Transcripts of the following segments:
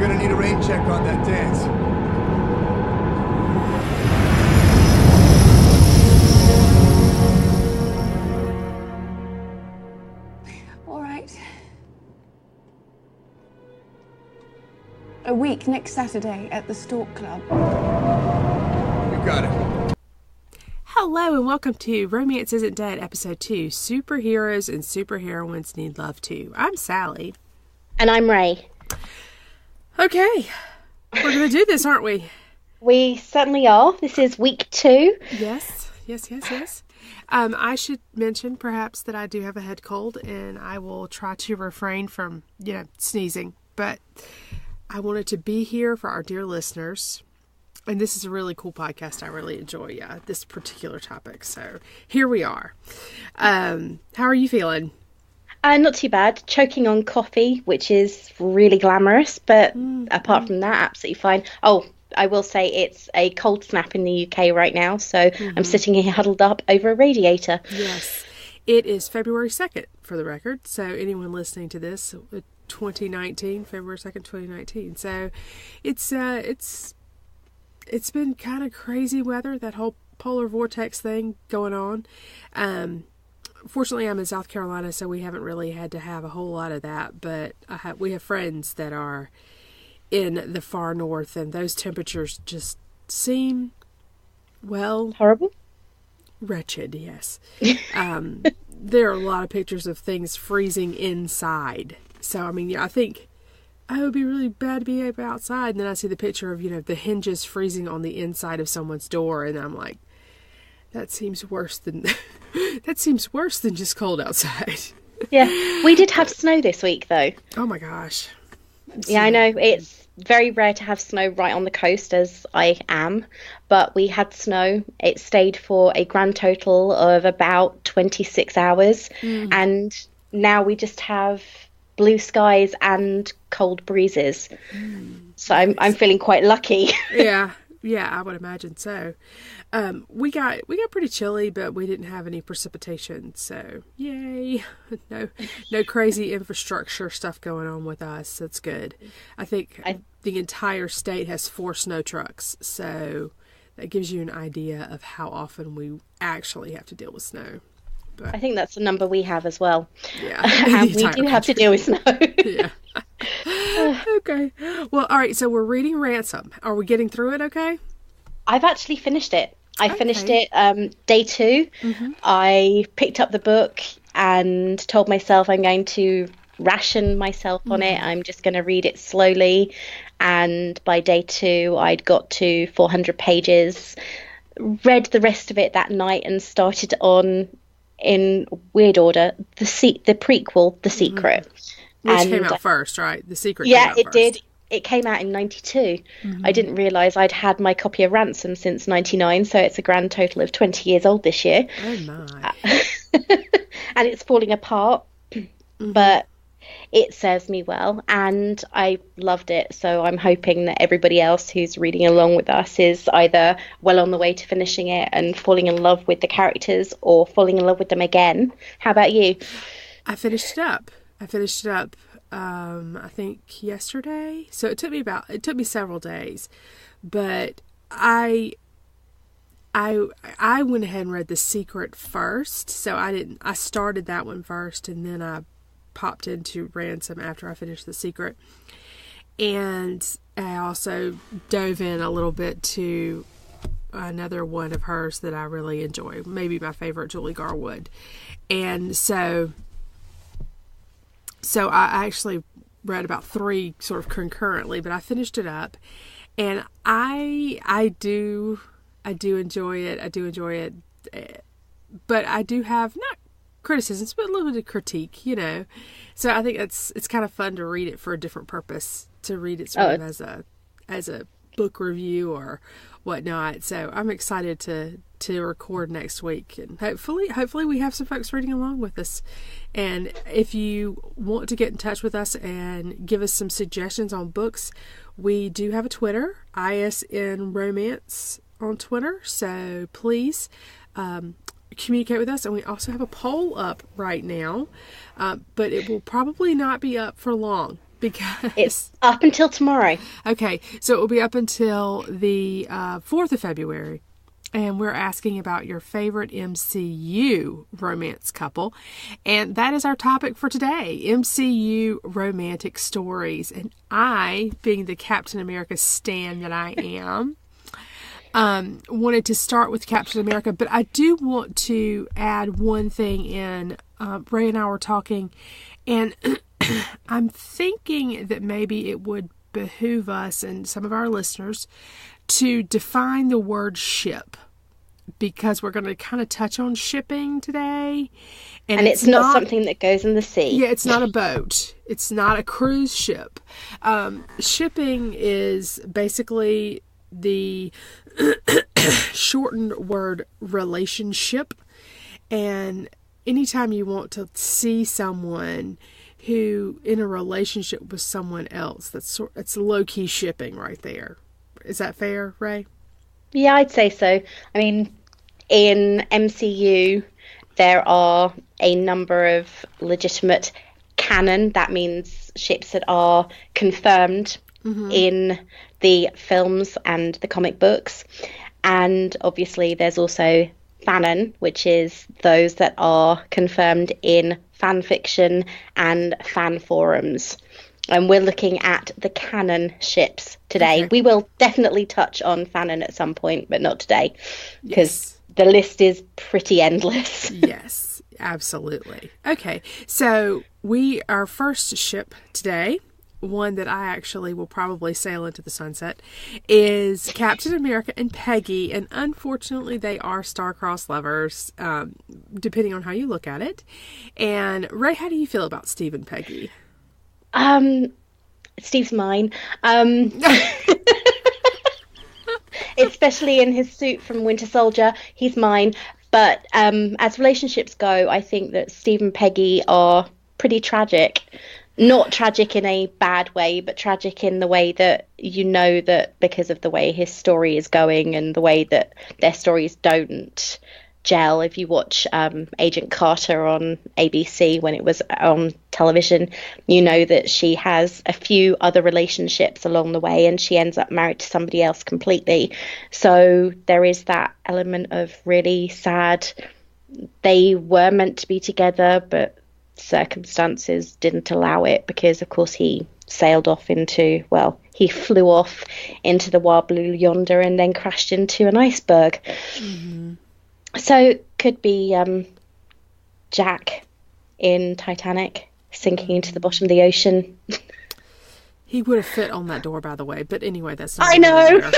gonna need a rain check on that dance. All right. A week next Saturday at the Stork Club. You got it. Hello and welcome to Romance Isn't Dead, Episode 2, Superheroes and Superheroines Need Love Too. I'm Sally. And I'm Ray. Okay, we're going to do this, aren't we? We certainly are. This is week 2. Yes. I should mention perhaps that I do have a head cold and I will try to refrain from, sneezing. But I wanted to be here for our dear listeners. And this is a really cool podcast. I really enjoy this particular topic. So here we are. How are you feeling? Not too bad. Choking on coffee, which is really glamorous. But apart from that, absolutely fine. Oh, I will say it's a cold snap in the UK right now. So I'm sitting here huddled up over a radiator. Yes. It is February 2nd, for the record. So anyone listening to this, 2019, February 2nd, 2019. So it's been kind of crazy weather, that whole polar vortex thing going on. Fortunately, I'm in South Carolina, so we haven't really had to have a whole lot of that. But we have friends that are in the far north, and those temperatures just seem, well... horrible? Wretched, yes. There are a lot of pictures of things freezing inside. So, I think... it would be really bad to be outside. And then I see the picture of, the hinges freezing on the inside of someone's door. And I'm like, that seems worse than just cold outside. Yeah. We did have snow this week, though. Oh, my gosh. Yeah, I know. It's very rare to have snow right on the coast, as I am. But we had snow. It stayed for a grand total of about 26 hours. And now we just have... blue skies and cold breezes. So I'm feeling quite lucky. Yeah, I would imagine so. We got pretty chilly, but we didn't have any precipitation, so yay. No crazy infrastructure stuff going on with us. That's good. I think the entire state has 4 snow trucks, so that gives you an idea of how often we actually have to deal with snow. I think that's the number we have as well. Yeah. And we do have to deal with snow. Yeah. Okay. Well, all right. So we're reading Ransom. Are we getting through it okay? I've actually finished it. I finished it day 2. I picked up the book and told myself I'm going to ration myself on it. I'm just going to read it slowly. And by day 2, I'd got to 400 pages, read the rest of it that night and started on... in weird order, the prequel, The Secret. Which came out first, right? The Secret came out it first. Did. It came out in 92. I didn't realise I'd had my copy of Ransom since 99, so it's a grand total of 20 years old this year. Oh, my. And it's falling apart, but it serves me well, and I loved it, so I'm hoping that everybody else who's reading along with us is either well on the way to finishing it and falling in love with the characters or falling in love with them again. How about you? I finished it up. I think yesterday. So it took me several days, but I went ahead and read The Secret first. So I started that one first, and then I popped into Ransom after I finished The Secret. And I also dove in a little bit to another one of hers that I really enjoy, maybe my favorite, Julie Garwood. And so I actually read about 3 sort of concurrently, but I finished it up, and I do enjoy it. I do enjoy it, but I do have not criticisms, but a little bit of critique, So I think it's kind of fun to read it for a different purpose, to read it sort of as a book review or whatnot. So I'm excited to record next week, and hopefully we have some folks reading along with us. And if you want to get in touch with us and give us some suggestions on books, we do have a Twitter, ISN Romance on Twitter. So please communicate with us. And we also have a poll up right now, but it will probably not be up for long. Because It's up until tomorrow. okay, so it will be up until the 4th of February. And we're asking about your favorite MCU romance couple. And that is our topic for today, MCU romantic stories. And I, being the Captain America stan that I am, wanted to start with Captain America. But I do want to add one thing in. Ray and I were talking, and I'm thinking that maybe it would behoove us and some of our listeners to define the word ship, because we're going to kind of touch on shipping today. And it's not something that goes in the sea. Yeah, it's not a boat. It's not a cruise ship. Shipping is basically the shortened word relationship. And anytime you want to see someone who in a relationship with someone else, it's low-key shipping right there. Is that fair, Ray? Yeah, I'd say so. I mean, in MCU, there are a number of legitimate canon. That means ships that are confirmed in the films and the comic books. And obviously, there's also fanon, which is those that are confirmed in fan fiction and fan forums. And we're looking at the canon ships today. Okay. We will definitely touch on fanon at some point, but not today, because the list is pretty endless. Yes, absolutely. Okay, so our first ship today, one that I actually will probably sail into the sunset, is Captain America and Peggy. And unfortunately, they are star-crossed lovers, depending on how you look at it. And Ray, how do you feel about Steve and Peggy? Steve's mine. Especially in his suit from Winter Soldier, he's mine. But as relationships go, I think that Steve and Peggy are pretty tragic. Not tragic in a bad way, but tragic in the way that you know that because of the way his story is going and the way that their stories don't gel. If you watch Agent Carter on ABC when it was on television, you know that she has a few other relationships along the way and she ends up married to somebody else completely. So there is that element of really sad. They were meant to be together, but circumstances didn't allow it because, of course, he sailed off into, he flew off into the wild blue yonder and then crashed into an iceberg. Mm-hmm. So could be Jack in Titanic sinking into the bottom of the ocean. He would have fit on that door, by the way. But anyway, that's not. I know.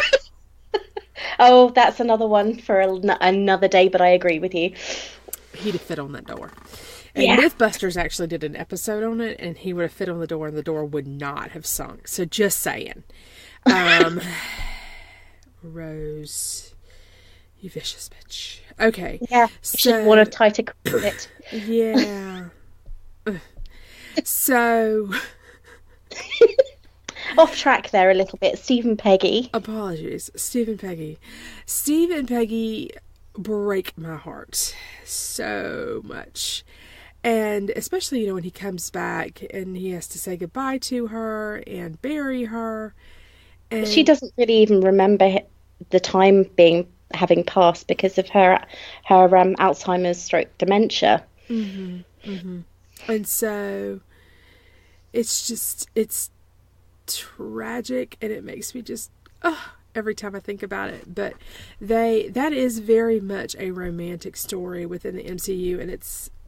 Oh, that's another one for another day. But I agree with you. He'd have fit on that door. And Mythbusters actually did an episode on it, and he would have fit on the door, and the door would not have sunk. So just saying. Rose, you vicious bitch. Okay. Yeah, so, should want a tighter it. Yeah. So. Off track there a little bit. Steve and Peggy. Apologies. Steve and Peggy. Steve and Peggy break my heart so much. And especially, when he comes back and he has to say goodbye to her and bury her. And she doesn't really even remember the time having passed because of her Alzheimer's stroke dementia. Mm-hmm, mm-hmm. And so it's tragic, and it makes me just every time I think about it. But that is very much a romantic story within the MCU,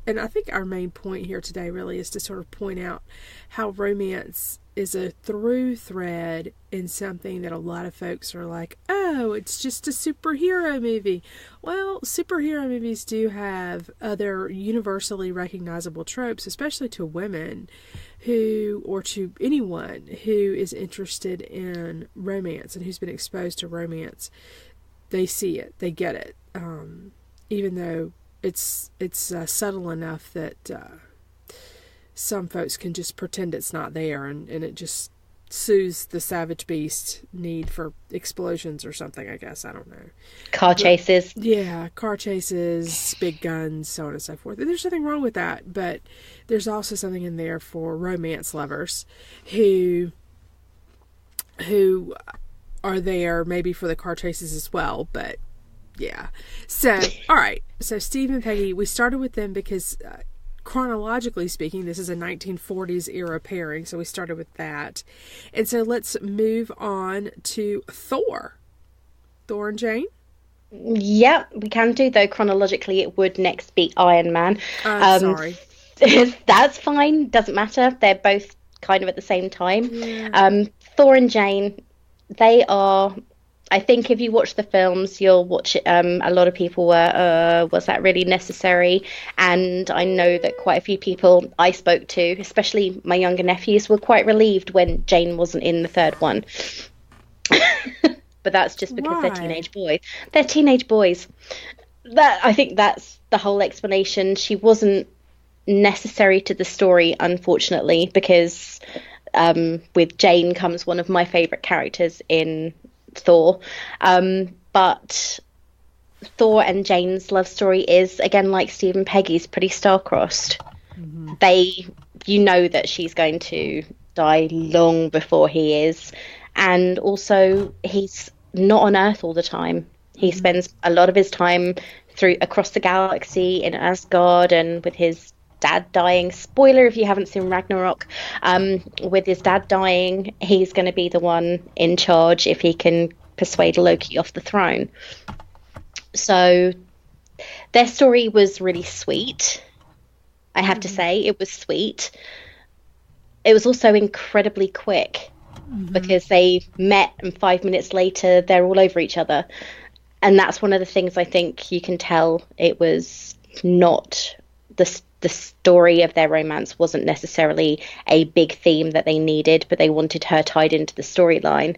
and I think our main point here today really is to sort of point out how romance is a through thread in something that a lot of folks are like, oh, it's just a superhero movie. Well, superhero movies do have other universally recognizable tropes, especially to women or to anyone who is interested in romance and who's been exposed to romance. They see it, they get it, even though it's subtle enough that some folks can just pretend it's not there, and it just soothes the savage beast need for explosions or something, I guess. I don't know. Car chases. Yeah, car chases, big guns, so on and so forth. And there's nothing wrong with that, but there's also something in there for romance lovers who are there maybe for the car chases as well, but yeah. So, all right. So Steve and Peggy, we started with them because chronologically speaking, this is a 1940s era pairing, so we started with that. And so let's move on to Thor. Thor and Jane? Yeah, we can do, though chronologically it would next be Iron Man. Sorry. That's fine, doesn't matter. They're both kind of at the same time. Yeah. Thor and Jane, they are... I think if you watch the films, you'll watch it. A lot of people were, was that really necessary? And I know that quite a few people I spoke to, especially my younger nephews, were quite relieved when Jane wasn't in the third one. But that's just because they're teenage boys. They're teenage boys. I think that's the whole explanation. She wasn't necessary to the story, unfortunately, because with Jane comes one of my favourite characters in Thor, but Thor and Jane's love story is, again, like Steve and Peggy's, pretty star-crossed. Mm-hmm. You know that she's going to die long before he is, and also he's not on Earth all the time. He spends a lot of his time across the galaxy in Asgard, and with his dad dying, spoiler if you haven't seen Ragnarok, with his dad dying, he's going to be the one in charge if he can persuade Loki off the throne. So their story was really sweet, I have to say. It was sweet. It was also incredibly quick, because they met and 5 minutes later they're all over each other, and that's one of the things I think you can tell it was not the story of their romance wasn't necessarily a big theme that they needed, but they wanted her tied into the storyline.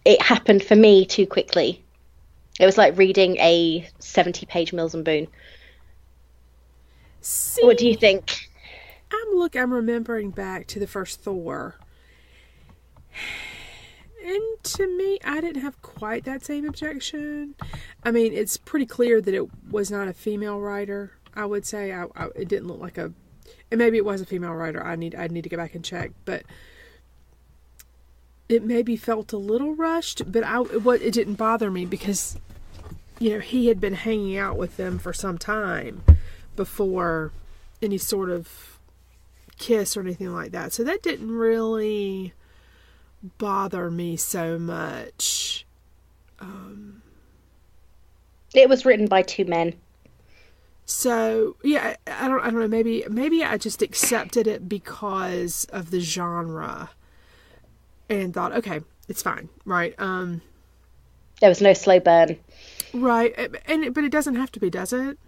It happened for me too quickly. It was like reading a 70-page Mills and Boon. See, what do you think? I'm remembering back to the first Thor, and to me, I didn't have quite that same objection. I mean, it's pretty clear that it was not a female writer. I would say it didn't look like and maybe it was a female writer. I'd need to go back and check, but it maybe felt a little rushed. But it didn't bother me because, he had been hanging out with them for some time before any sort of kiss or anything like that. So that didn't really bother me so much. It was written by two men. So yeah, I don't know. Maybe I just accepted it because of the genre, and thought, okay, it's fine, right? There was no slow burn, right? But it doesn't have to be, does it?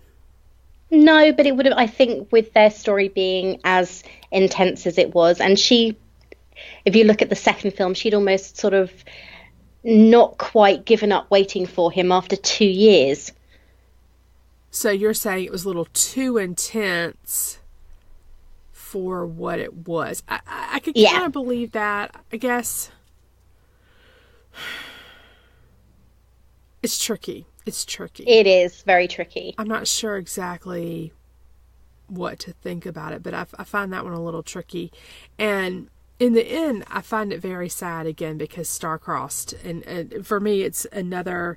No, but it would have. I think with their story being as intense as it was, and if you look at the second film, she'd almost sort of not quite given up waiting for him after 2 years. So you're saying it was a little too intense for what it was. I could kind of believe that. I guess it's tricky. It's tricky. It is very tricky. I'm not sure exactly what to think about it, but I find that one a little tricky. And in the end, I find it very sad again because star-crossed. And for me, it's another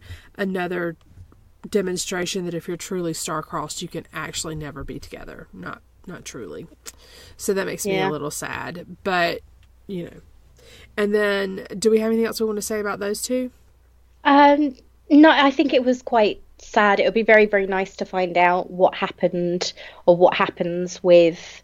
demonstration that if you're truly star-crossed, you can actually never be together. Not truly. So that makes me a little sad. But, And then, do we have anything else we want to say about those two? No, I think it was quite sad. It would be very, very nice to find out what happened or what happens with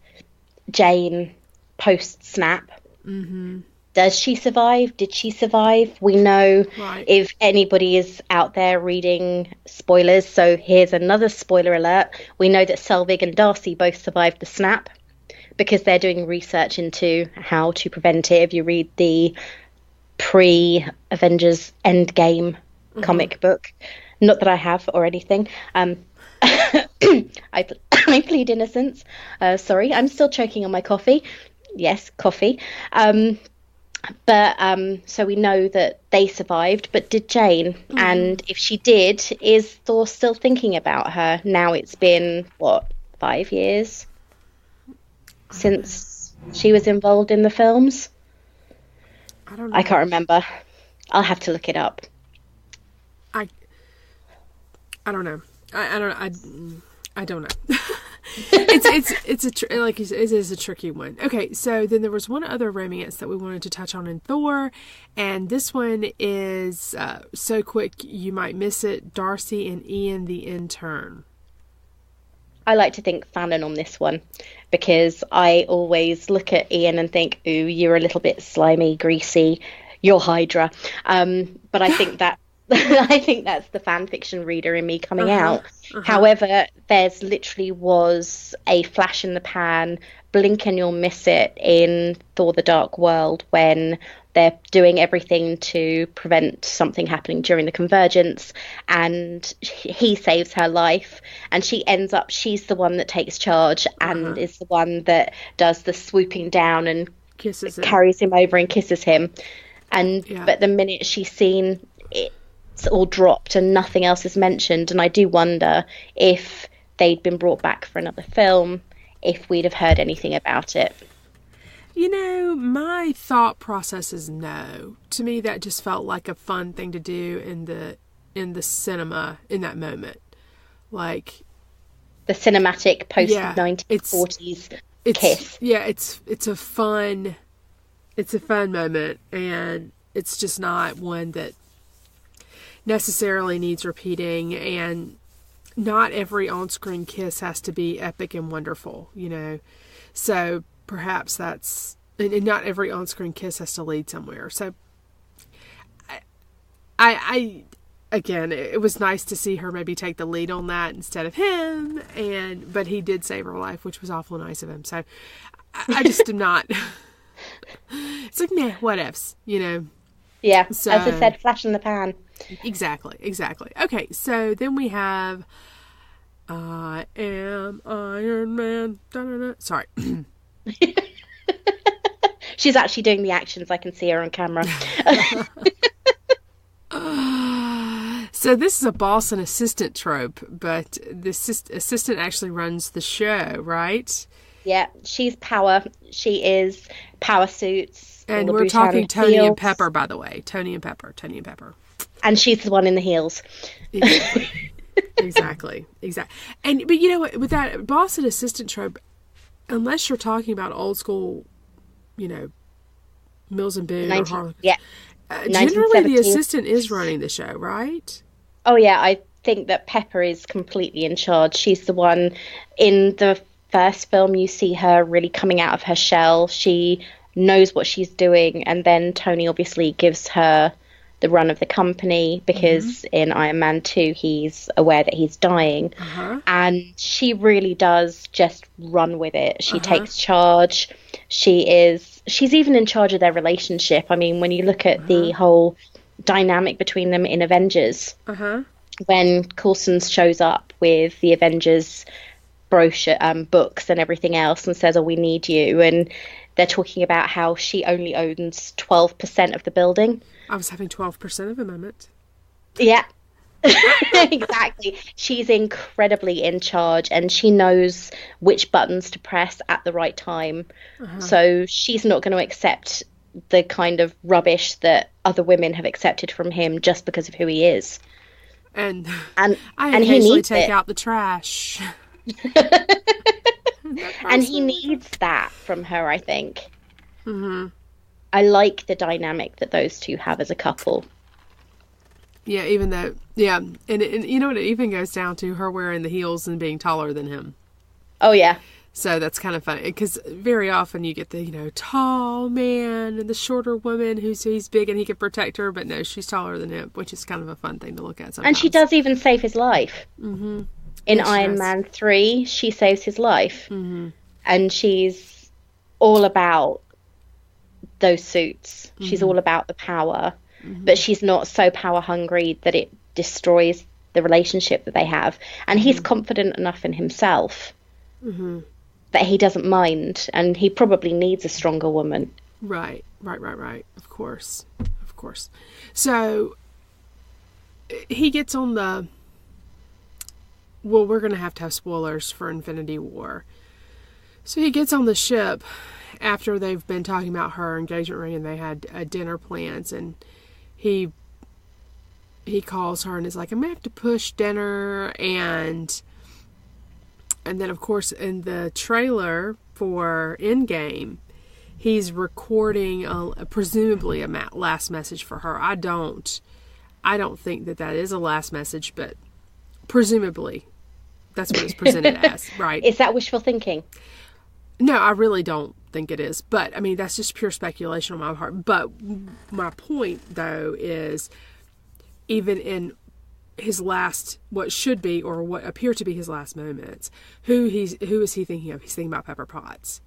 Jane post-snap. Mm-hmm. Does she survive? Did she survive? We know if anybody is out there reading spoilers. So here's another spoiler alert. We know that Selvig and Darcy both survived the snap because they're doing research into how to prevent it. If you read the pre-Avengers Endgame comic book, not that I have or anything, I plead innocence. Sorry, I'm still choking on my coffee. Yes, coffee. But so we know that they survived, but did Jane? And if she did, is Thor still thinking about her? Now it's been, what, 5 years since she was involved in the films? I don't know. I can't remember. I'll have to look it up. I don't know. I don't know. Like you said, it is a tricky one. Okay, so then there was one other romance that we wanted to touch on in Thor, and this one is so quick you might miss it. Darcy and Ian the intern. I like to think Fallon on this one, because I always look at Ian and think, ooh, you're a little bit slimy, greasy, you're Hydra. But I think that I think that's the fan fiction reader in me coming out. However, there's literally was a flash in the pan, blink and you'll miss it in Thor the Dark World, when they're doing everything to prevent something happening during the convergence, and he saves her life, and she's the one that takes charge and is the one that does the swooping down and carries him over and kisses him. But the minute she's seen, it's all dropped and nothing else is mentioned. And I do wonder if they'd been brought back for another film, if we'd have heard anything about it. You know, my thought process is no. To me, that just felt like a fun thing to do in the cinema in that moment, like the cinematic post 1940s kiss. Yeah, it's a fun moment, and it's just not one that necessarily needs repeating, and not every on-screen kiss has to be epic and wonderful, you know. So perhaps that's, and not every on-screen kiss has to lead somewhere. So I again, it was nice to see her maybe take the lead on that instead of him, but he did save her life, which was awful nice of him. So I just am not. It's like, nah, whatevs, you know. Yeah, so, as I said, flash in the pan. Exactly. Okay, so then we have I am Iron Man. Da-da-da. Sorry. She's actually doing the actions. I can see her on camera. So this is a boss and assistant trope, but the assistant actually runs the show, right? Yeah, she's power. She is power suits. And we're talking Tony and Pepper, by the way. Tony and Pepper. And she's the one in the heels. Exactly. But you know what? With that boss and assistant trope, unless you're talking about old school, you know, Mills and Boone or Harlan. Yeah. Generally, the assistant is running the show, right? Oh, yeah. I think that Pepper is completely in charge. She's the one in the first film. You see her really coming out of her shell. She knows what she's doing, and then Tony obviously gives her the run of the company, because in Iron Man 2 he's aware that he's dying, and she really does just run with it. She takes charge. She's even in charge of their relationship. I mean, when you look at the whole dynamic between them in Avengers, when Coulson shows up with the Avengers brochure, books and everything else, and says, oh, we need you, and they're talking about how she only owns 12% of the building. I was having 12% of a moment. Yeah, exactly. She's incredibly in charge, and she knows which buttons to press at the right time. So she's not going to accept the kind of rubbish that other women have accepted from him just because of who he is. And I occasionally take out the trash. And he needs that from her, I think. I like the dynamic that those two have as a couple. Yeah, even though, and you know what, it even goes down to her wearing the heels and being taller than him. Oh, yeah. So that's kind of funny, because very often you get the, you know, tall man and the shorter woman he's big and he can protect her, but no, she's taller than him, which is kind of a fun thing to look at sometimes. And she does even save his life. In Iron Man 3, she saves his life. And she's all about those suits. She's all about the power. But she's not so power hungry that it destroys the relationship that they have. And he's confident enough in himself that he doesn't mind. And he probably needs a stronger woman Right. Of course. So he gets on the. Well, we're going to have spoilers for Infinity War. So he gets on the ship after they've been talking about her engagement ring and they had dinner plans, and he calls her and is like, I'm going to have to push dinner, and then of course in the trailer for Endgame, he's recording presumably a last message for her. I don't think that is a last message, but presumably that's what it's presented as, right? Is that wishful thinking? No, I really don't think it is. But, I mean, that's just pure speculation on my part. But my point, though, is even in his last, what should be, or what appear to be his last moments, who is he thinking of? He's thinking about Pepper Potts.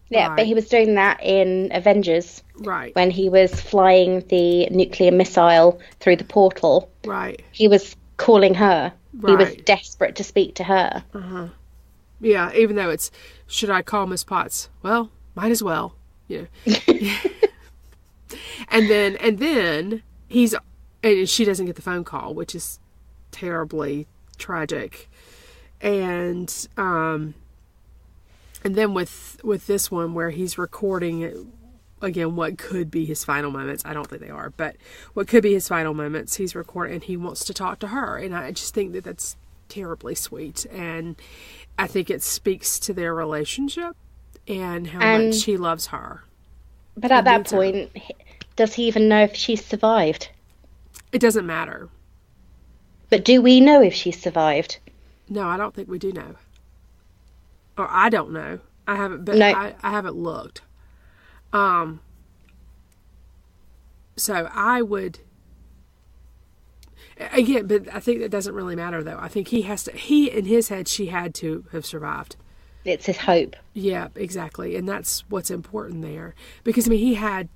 Yeah, right. But he was doing that in Avengers. Right. When he was flying the nuclear missile through the portal. Right. He was calling her. Right. He was desperate to speak to her. Uh-huh. Yeah, even though it's, should I call Miss Potts? Well, might as well. Yeah. and then and she doesn't get the phone call, which is terribly tragic. And then with this one where he's recording again what could be his final moments. I don't think they are, but what could be his final moments, he's recording and he wants to talk to her. And I just think that that's terribly sweet, and I think it speaks to their relationship and how much he loves her. But at that point, does he even know if she's survived? It doesn't matter. But do we know if she's survived? No, I don't think we do know. Or I don't know. I haven't been. No. I haven't looked. So I would. Again, but I think that doesn't really matter, though. I think he in his head, she had to have survived. It's his hope. Yeah, exactly. And that's what's important there. Because, I mean, he had,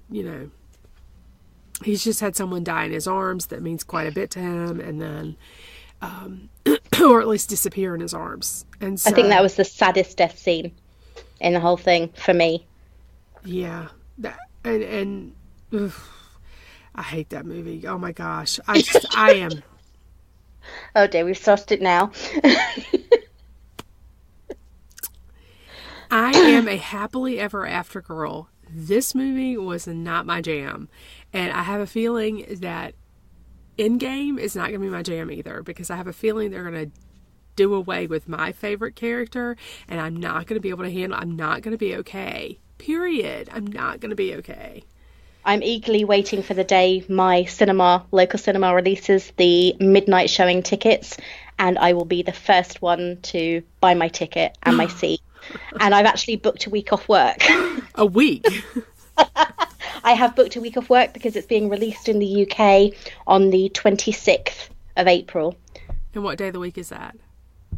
he's just had someone die in his arms that means quite a bit to him. And then, or at least disappear in his arms. And so, I think that was the saddest death scene in the whole thing for me. Yeah. And I hate that movie. Oh my gosh. I am. Oh dear, we've started it now. I am a happily ever after girl. This movie was not my jam. And I have a feeling that Endgame is not going to be my jam either, because I have a feeling they're going to do away with my favorite character, and I'm not going to be able to handle, I'm not going to be okay. Period. I'm not going to be okay. I'm eagerly waiting for the day my local cinema releases the midnight showing tickets, and I will be the first one to buy my ticket and my seat. And I've actually booked a week off work. A week? I have booked a week off work because it's being released in the UK on the 26th of April. And what day of the week is that?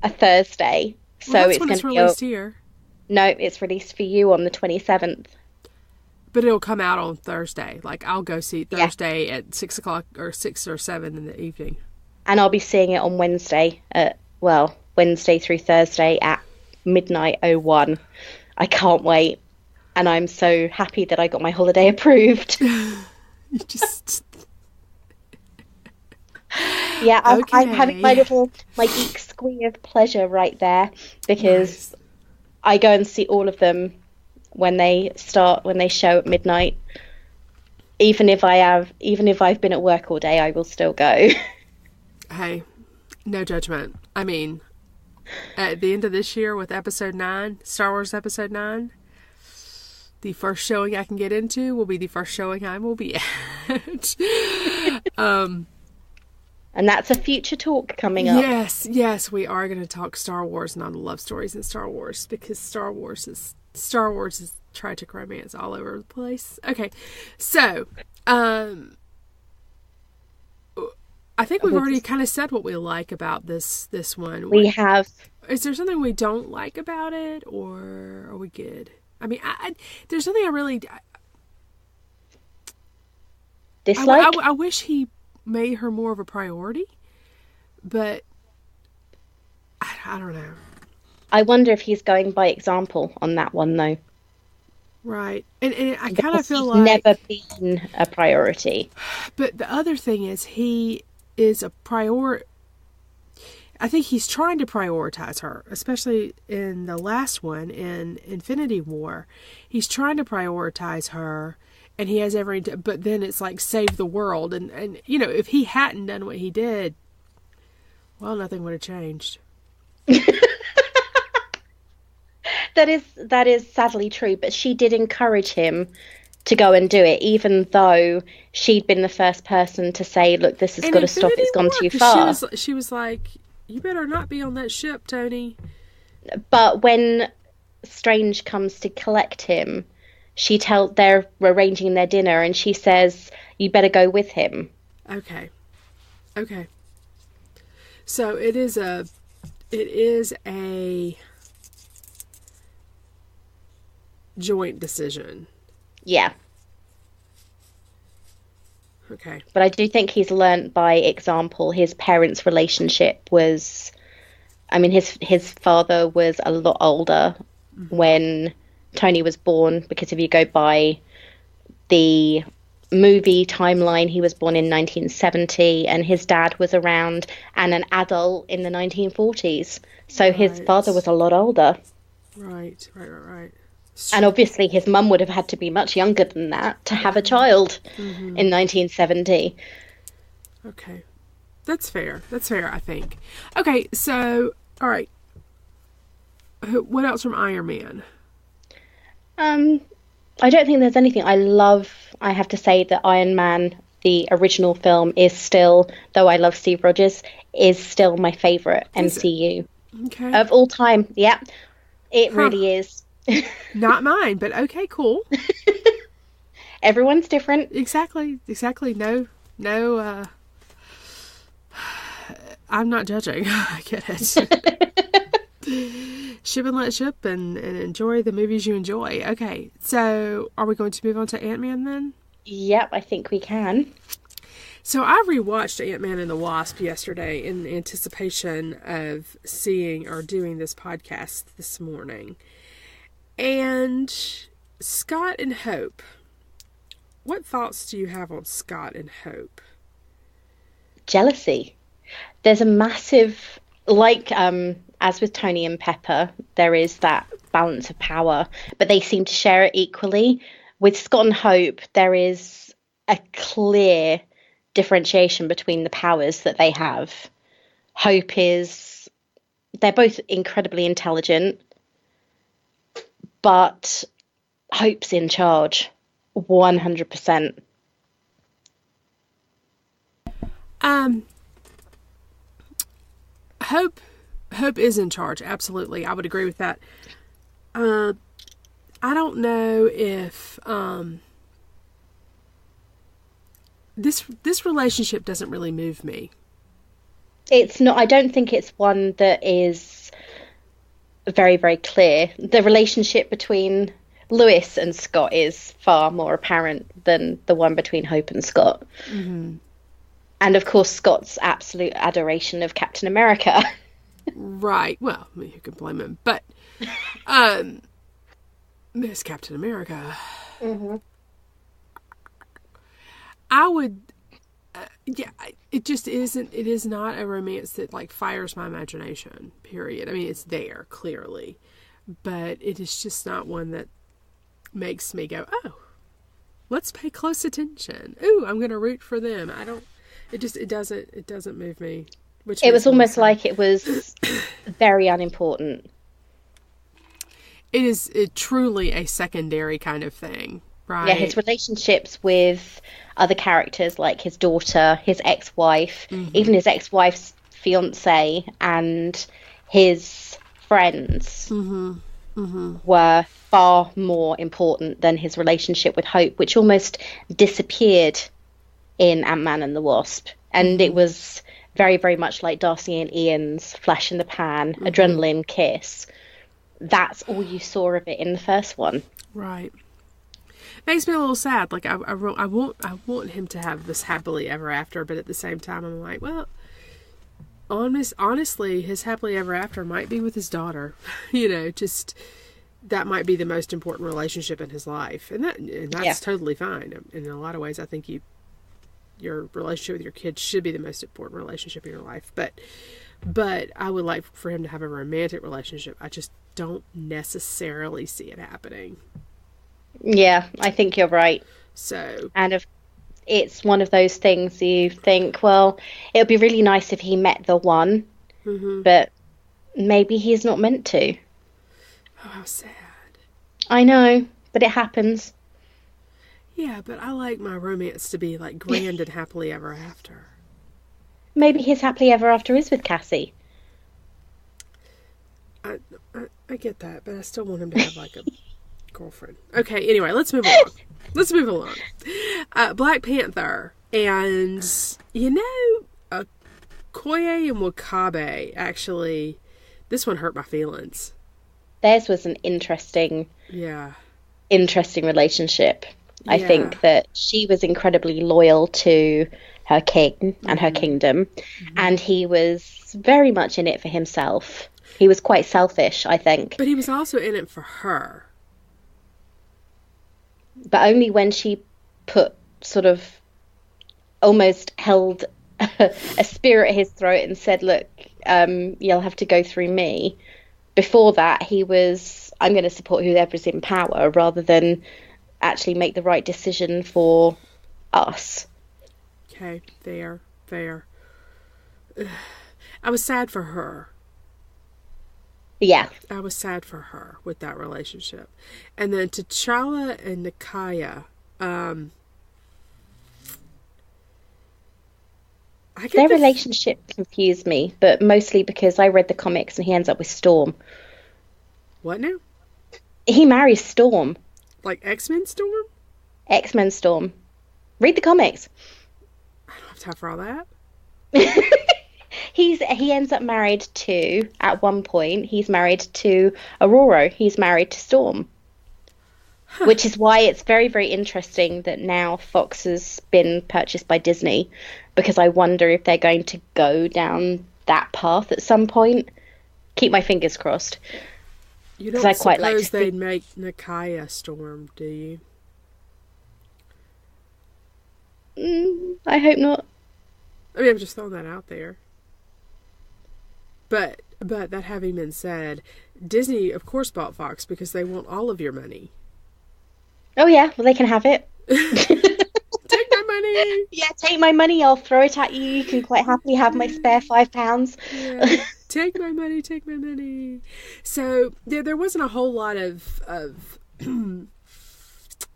A Thursday. Well, so that's it's when going it's to be released here. No, it's released for you on the 27th. But it'll come out on Thursday. Like, I'll go see it Thursday at 6 o'clock or 6 or 7 in the evening. And I'll be seeing it on Wednesday Wednesday through Thursday at midnight 01. I can't wait. And I'm so happy that I got my holiday approved. You just... Yeah, Okay. I'm having my geek squee of pleasure right there, because Nice. I go and see all of them when they show at midnight. Even if I've been at work all day, I will still go. Hey, no judgment. I mean, at the end of this year with Episode 9, Star Wars Episode 9, the first showing I can get into will be the first showing I will be at. And that's a future talk coming up. Yes, we are going to talk Star Wars, not love stories in Star Wars, because Star Wars is tragic romance all over the place. Okay, so I think we've already kind of said what we like about this one. We have. Is there something we don't like about it, or are we good? I mean, there's something I really Dislike? I wish he made her more of a priority, but I don't know. I wonder if he's going by example on that one, though. Right. And I kind of Because feel he's like... never been a priority. But the other thing is he is a I think he's trying to prioritize her, especially in the last one, in Infinity War. He's trying to prioritize her, and he has but then it's like save the world. And you know, if he hadn't done what he did, well, nothing would have changed. That is sadly true, but she did encourage him to go and do it, even though she'd been the first person to say, look, this has got to stop, it's gone too far. She was like, you better not be on that ship, Tony. But when Strange comes to collect him, they're arranging their dinner, and she says, you better go with him. Okay. So it is a joint decision. Yeah. Okay. But I do think he's learnt by example. His parents' relationship was, I mean, his father was a lot older when Tony was born, because if you go by the movie timeline, he was born in 1970, and his dad was around and an adult in the 1940s. So his father was a lot older. Right. And obviously his mum would have had to be much younger than that to have a child in 1970. Okay. That's fair, I think. Okay, so, all right. What else from Iron Man? I don't think there's anything. I have to say that Iron Man, the original film, is still, though I love Steve Rogers, is still my favourite MCU of all time. Yeah, it really is. Not mine, but okay, cool. Everyone's different. Exactly. No, I'm not judging. I get it. Ship and let ship and enjoy the movies you enjoy. Okay, so are we going to move on to Ant-Man then? Yep, I think we can. So I rewatched Ant-Man and the Wasp yesterday in anticipation of seeing or doing this podcast this morning. And Scott and Hope. What thoughts do you have on Scott and Hope? Jealousy. There's a massive, as with Tony and Pepper, there is that balance of power, but they seem to share it equally. With Scott and Hope, there is a clear differentiation between the powers that they have. They're both incredibly intelligent, but Hope's in charge 100%. Hope is in charge, absolutely. I would agree with that. I don't know if this relationship doesn't really move me. It's not. I don't think it's one that is very, very clear. The relationship between Lewis and Scott is far more apparent than the one between Hope and Scott. Mm-hmm. And of course, Scott's absolute adoration of Captain America. Right. Well, I mean, who can blame him? But Miss Captain America. Mm-hmm. I would. It just isn't. It is not a romance that fires my imagination. Period. I mean, it's there clearly, but it is just not one that makes me go, "Oh, let's pay close attention." Ooh, I'm going to root for them. I don't. It doesn't move me. It was almost like it was very unimportant. It is truly a secondary kind of thing, right? Yeah, his relationships with other characters, like his daughter, his ex-wife, even his ex-wife's fiance, and his friends were far more important than his relationship with Hope, which almost disappeared in Ant-Man and the Wasp. And it was very, very much like Darcy and Ian's flash in the pan, adrenaline kiss. That's all you saw of it in the first one. Right. Makes me a little sad. I want him to have this happily ever after, but at the same time, I'm like, well, honestly, his happily ever after might be with his daughter. that might be the most important relationship in his life, and that's totally fine. In a lot of ways, I think your relationship with your kids should be the most important relationship in your life. But I would like for him to have a romantic relationship. I just don't necessarily see it happening. Yeah, I think you're right. So, and it's one of those things you think, well, it would be really nice if he met the one, but maybe he's not meant to. Oh, how sad. I know, but it happens. Yeah, but I like my romance to be like grand and happily ever after. Maybe his happily ever after is with Cassie. I get that, but I still want him to have like a girlfriend. Okay, anyway, let's move along. Black Panther. And, Okoye and Wakabe, actually, this one hurt my feelings. Theirs was an interesting relationship. I think that she was incredibly loyal to her king and her kingdom, and he was very much in it for himself. He was quite selfish, I think. But he was also in it for her. But only when she put sort of almost held a spear at his throat and said, look, you'll have to go through me. Before that, he was, I'm going to support whoever's in power rather than actually make the right decision for us. Okay, fair. I was sad for her. Yeah. I was sad for her with that relationship. And then T'Challa and Nakia, their relationship confused me, but mostly because I read the comics and he ends up with Storm. What now? He marries Storm. Like X-Men Storm? X-Men Storm. Read the comics. I don't have time for all that. He ends up married to, at one point, he's married to Aurora. He's married to Storm. Huh. Which is why it's very, very interesting that now Fox has been purchased by Disney, because I wonder if they're going to go down that path at some point. Keep my fingers crossed. You don't suppose they'd make Nakia Storm, do you? I hope not. I mean, I'm just throwing that out there. But that having been said, Disney, of course, bought Fox because they want all of your money. Oh, yeah. Well, they can have it. Take my money. Yeah, take my money. I'll throw it at you. You can quite happily have my spare £5. Yeah. Take my money. So, there wasn't a whole lot of trying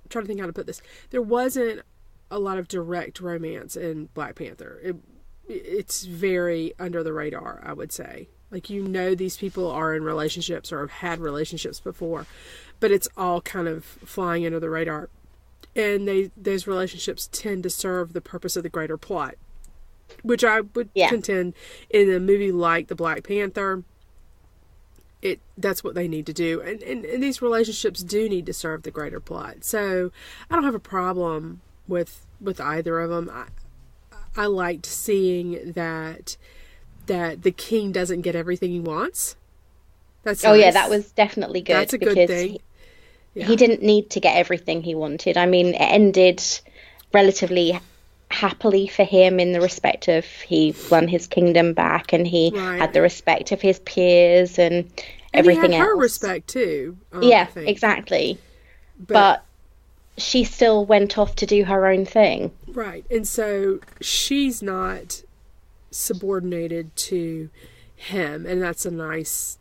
to think how to put this. There wasn't a lot of direct romance in Black Panther. It's very under the radar, I would say. Like, these people are in relationships or have had relationships before, but it's all kind of flying under the radar. And those relationships tend to serve the purpose of the greater plot, which I would contend in a movie like The Black Panther, that's what they need to do. And these relationships do need to serve the greater plot. So I don't have a problem with either of them. I liked seeing that the king doesn't get everything he wants. That's nice. Yeah, that was definitely good. That's a good thing. He didn't need to get everything he wanted. I mean, it ended relatively happily for him in the respect of he won his kingdom back and he had the respect of his peers and everything he had else. her respect too. Yeah, exactly. But she still went off to do her own thing. Right. And so she's not subordinated to him, and that's a nice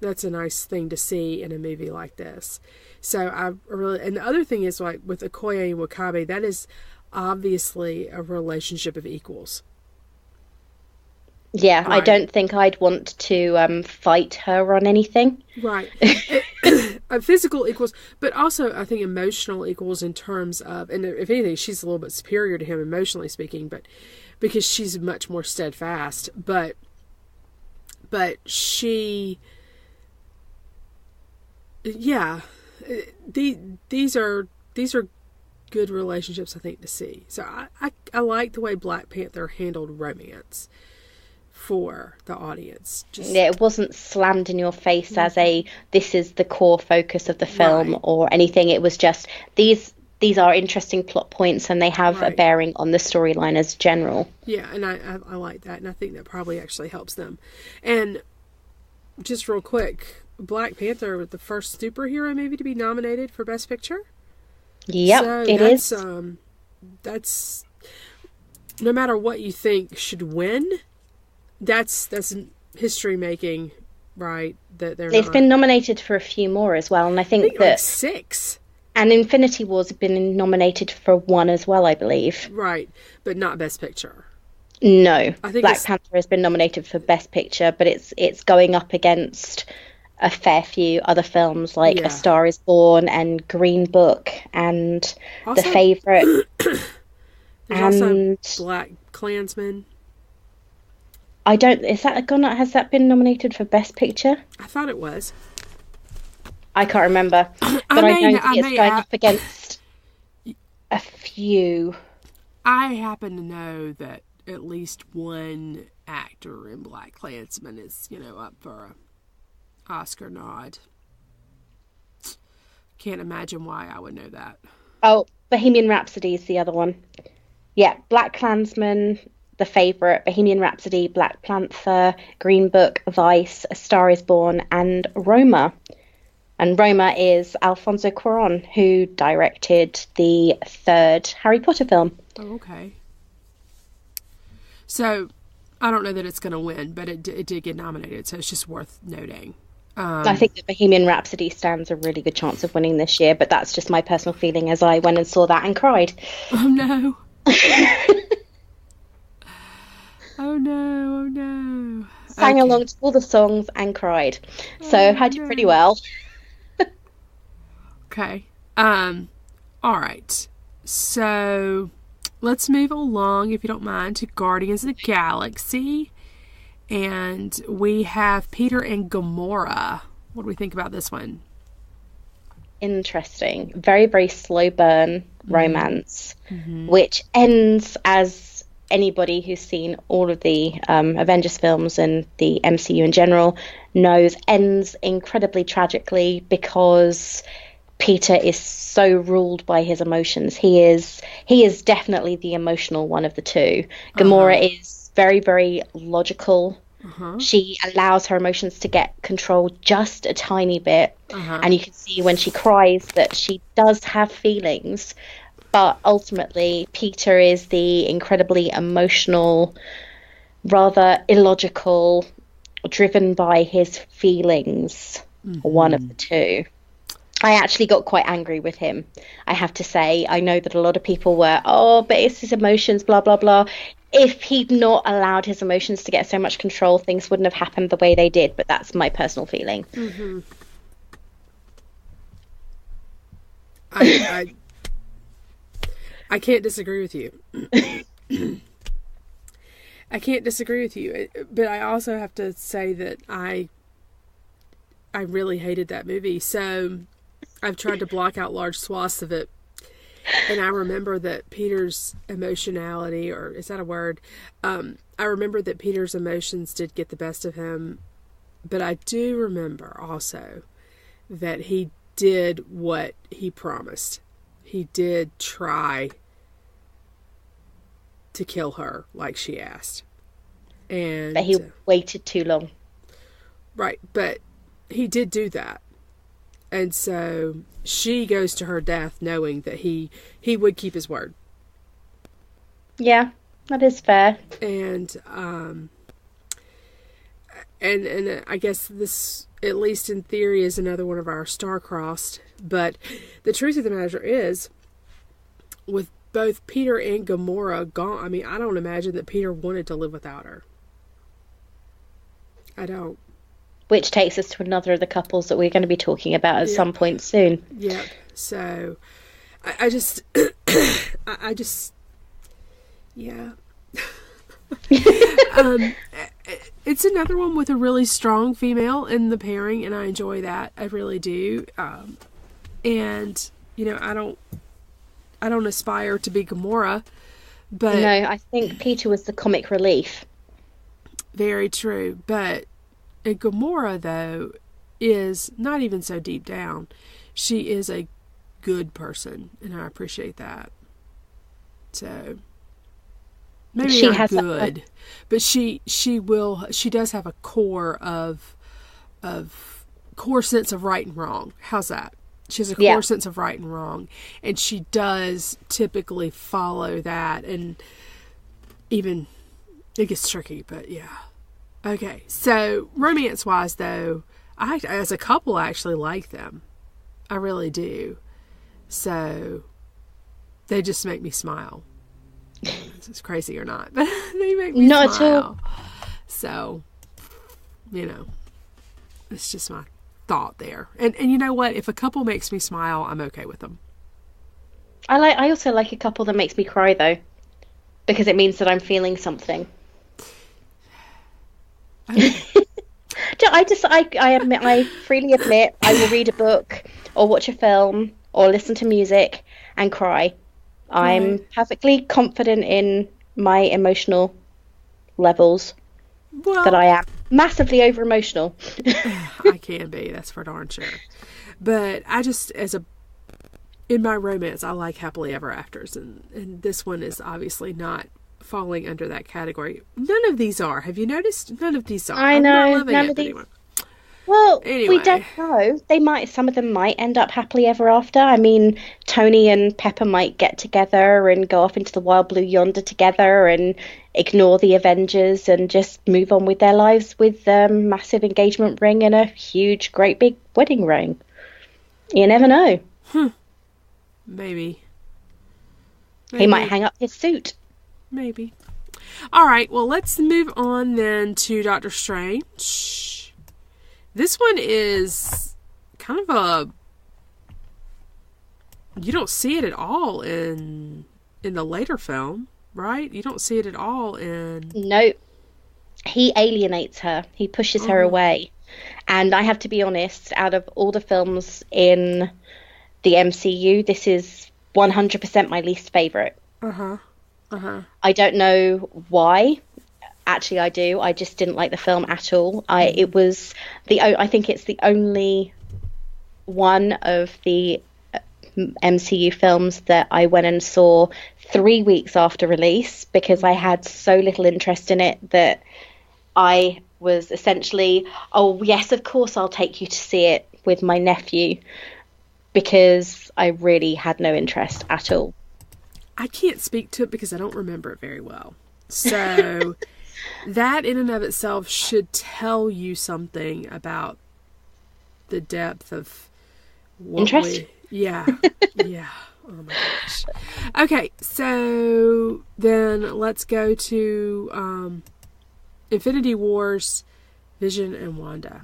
thing to see in a movie like this. So and the other thing is, like with Okoye and Wakabe, that is obviously a relationship of equals. Yeah, right. I don't think I'd want to fight her on anything. Right. Physical equals, but also I think emotional equals in terms of, and if anything, she's a little bit superior to him emotionally speaking, but because she's much more steadfast. But she, yeah, these are good relationships, I think, to see. So I like the way Black Panther handled romance for the audience. Just Yeah, it wasn't slammed in your face as this is the core focus of the film Right. or anything. It was just these are interesting plot points and they have a Right. bearing on the storyline as general. Yeah, and I like that, and I think that probably actually helps them. And just real quick, Black Panther was the first superhero movie to be nominated for Best Picture. Yep, So it that's, is. That's no matter what you think should win. That's history making, right? That they're It's not. been nominated for a few more as well, and I I think think like that 6, and Infinity War's been nominated for one as well, I believe. right? But not Best Picture. No, I think Black it's Panther has been nominated for Best Picture, but it's going up against a fair few other films like Yeah. A Star Is Born and Green Book and The Also- Favourite. There's And also Black Klansman. I don't, is that gone? Has that been nominated for Best Picture? I thought it was. I can't remember, but I know that it's going up against a few. I happen to know that at least one actor in Black Klansman is, up for a Oscar nod. Can't imagine why I would know that. Oh, Bohemian Rhapsody is the other one. Yeah, Black Klansman, The Favourite, Bohemian Rhapsody, Black Panther, Green Book, Vice, A Star Is Born, and Roma. And Roma is Alfonso Cuarón, who directed the third Harry Potter film. Oh, okay. So, I don't know that it's going to win, but it did get nominated, so it's just worth noting. I think that Bohemian Rhapsody stands a really good chance of winning this year, but that's just my personal feeling as I went and saw that and cried. Oh, no. Oh, no. Oh, no. Sang Okay. along to all the songs and cried. So I did pretty well. Okay. All right. So let's move along, if you don't mind, to Guardians of the Galaxy. And we have Peter and Gamora. What do we think about this one? Interesting. Very, very slow burn romance, which ends, as anybody who's seen all of the Avengers films and the MCU in general knows, ends incredibly tragically because Peter is so ruled by his emotions. He is definitely the emotional one of the two. Gamora is very, very logical. She allows her emotions to get control just a tiny bit. And you can see when she cries that she does have feelings. But ultimately, Peter is the incredibly emotional, rather illogical, driven by his feelings, one of the two. I actually got quite angry with him, I have to say. I know that a lot of people were, but it's his emotions, blah, blah, blah. If he'd not allowed his emotions to get so much control, things wouldn't have happened the way they did. But that's my personal feeling. I can't disagree with you. I can't disagree with you. But I also have to say that I really hated that movie. So I've tried to block out large swaths of it. And I remember that Peter's emotionality, or is that a word? I remember that Peter's emotions did get the best of him. But I do remember also that he did what he promised. He did try to kill her like she asked. And But he waited too long. right, but he did do that. And so she goes to her death knowing that he would keep his word. Yeah, that is fair. And I guess this, at least in theory, is another one of our star-crossed. But the truth of the matter is, with both Peter and Gamora gone, I mean, I don't imagine that Peter wanted to live without her. I don't. Which takes us to another of the couples that we're going to be talking about at some point soon. Yep. So, I just, I just, yeah. It's another one with a really strong female in the pairing, and I enjoy that. I really do. And I don't aspire to be Gamora, but No, I think Peter was the comic relief. Very true. But Gamora, though, is not even so deep down. She is a good person, and I appreciate that. So maybe She not has good, but she does have a core core sense of right and wrong. How's that? She has a core sense of right and wrong, and she does typically follow that. And even it gets tricky, but yeah. Okay, so romance-wise, though, as a couple, I actually like them. I really do. So they just make me smile. This is crazy or not, but they make me not smile. at all. So, it's just my thought there. And you know what? If a couple makes me smile, I'm okay with them. I also like a couple that makes me cry though, because it means that I'm feeling something. Okay. I freely admit I will read a book or watch a film or listen to music and cry. I'm perfectly confident in my emotional levels, that I am massively over emotional. I can be, that's for darn sure. But I just, in my romance, I like happily ever afters, and this one is obviously not falling under that category. None of these are. Have you noticed? None of these are. I know. I'm not loving None it, of these. anyway. Well, Anyway. we don't know. Some of them might end up happily ever after. I mean, Tony and Pepper might get together and go off into the wild blue yonder together and ignore the Avengers and just move on with their lives with a massive engagement ring and a huge, great big wedding ring. You never know. Maybe. He might hang up his suit. Maybe. All right, well, let's move on then to Doctor Strange. This one is kind of you don't see it at all in the later film, right? You don't see it at all in... No. He alienates her. He pushes her away. And I have to be honest, out of all the films in the MCU, this is 100% my least favourite. I don't know why. Actually, I do. I just didn't like the film at all. I think it's the only one of the MCU films that I went and saw 3 weeks after release because I had so little interest in it that I was essentially, oh yes, of course I'll take you to see it with my nephew, because I really had no interest at all. I can't speak to it because I don't remember it very well. So that in and of itself should tell you something about the depth of what interest. Yeah. Oh my gosh. Okay, so then let's go to Infinity Wars, Vision and Wanda.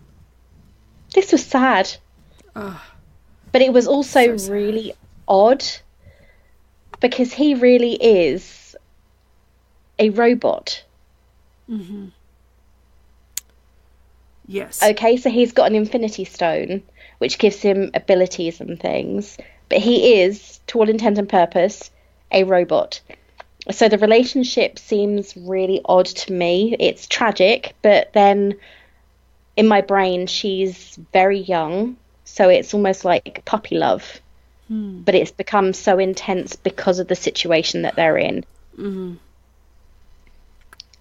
This was sad. But it was also so really odd because he really is a robot. Mm-hmm. Yes. Okay, so he's got an Infinity Stone, which gives him abilities and things, but he is, to all intent and purpose, a robot. So the relationship seems really odd to me. It's tragic, but then in my brain, she's very young, so it's almost like puppy love. But it's become so intense because of the situation that they're in. Mm-hmm.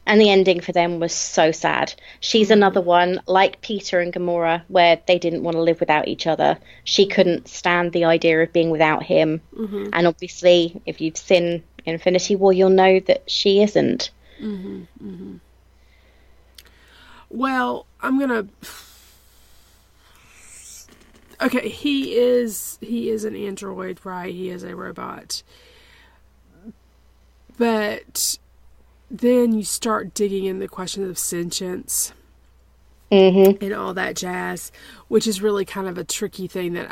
And the ending for them was so sad. She's another one, like Peter and Gamora, where they didn't want to live without each other. She couldn't stand the idea of being without him. Mm-hmm. And obviously, if you've seen Infinity War, you'll know that she isn't. Mm-hmm. Mm-hmm. Well, I'm gonna... Okay, he is an android, right? He is a robot. But then you start digging in the question of sentience and all that jazz, which is really kind of a tricky thing that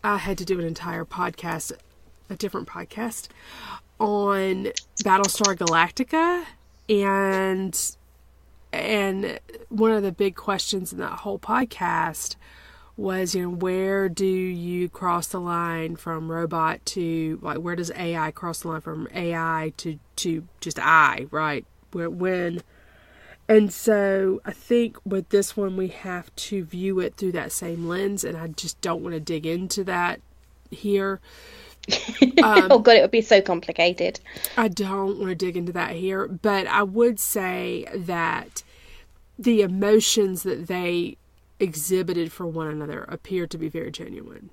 I had to do an entire podcast, a different podcast, on Battlestar Galactica, and one of the big questions in that whole podcast was, where do you cross the line from robot to, like, where does AI cross the line from AI to just I, right? And And so I think with this one, we have to view it through that same lens, and I just don't want to dig into that here. Oh God, it would be so complicated. I don't want to dig into that here, but I would say that the emotions that they exhibited for one another appear to be very genuine.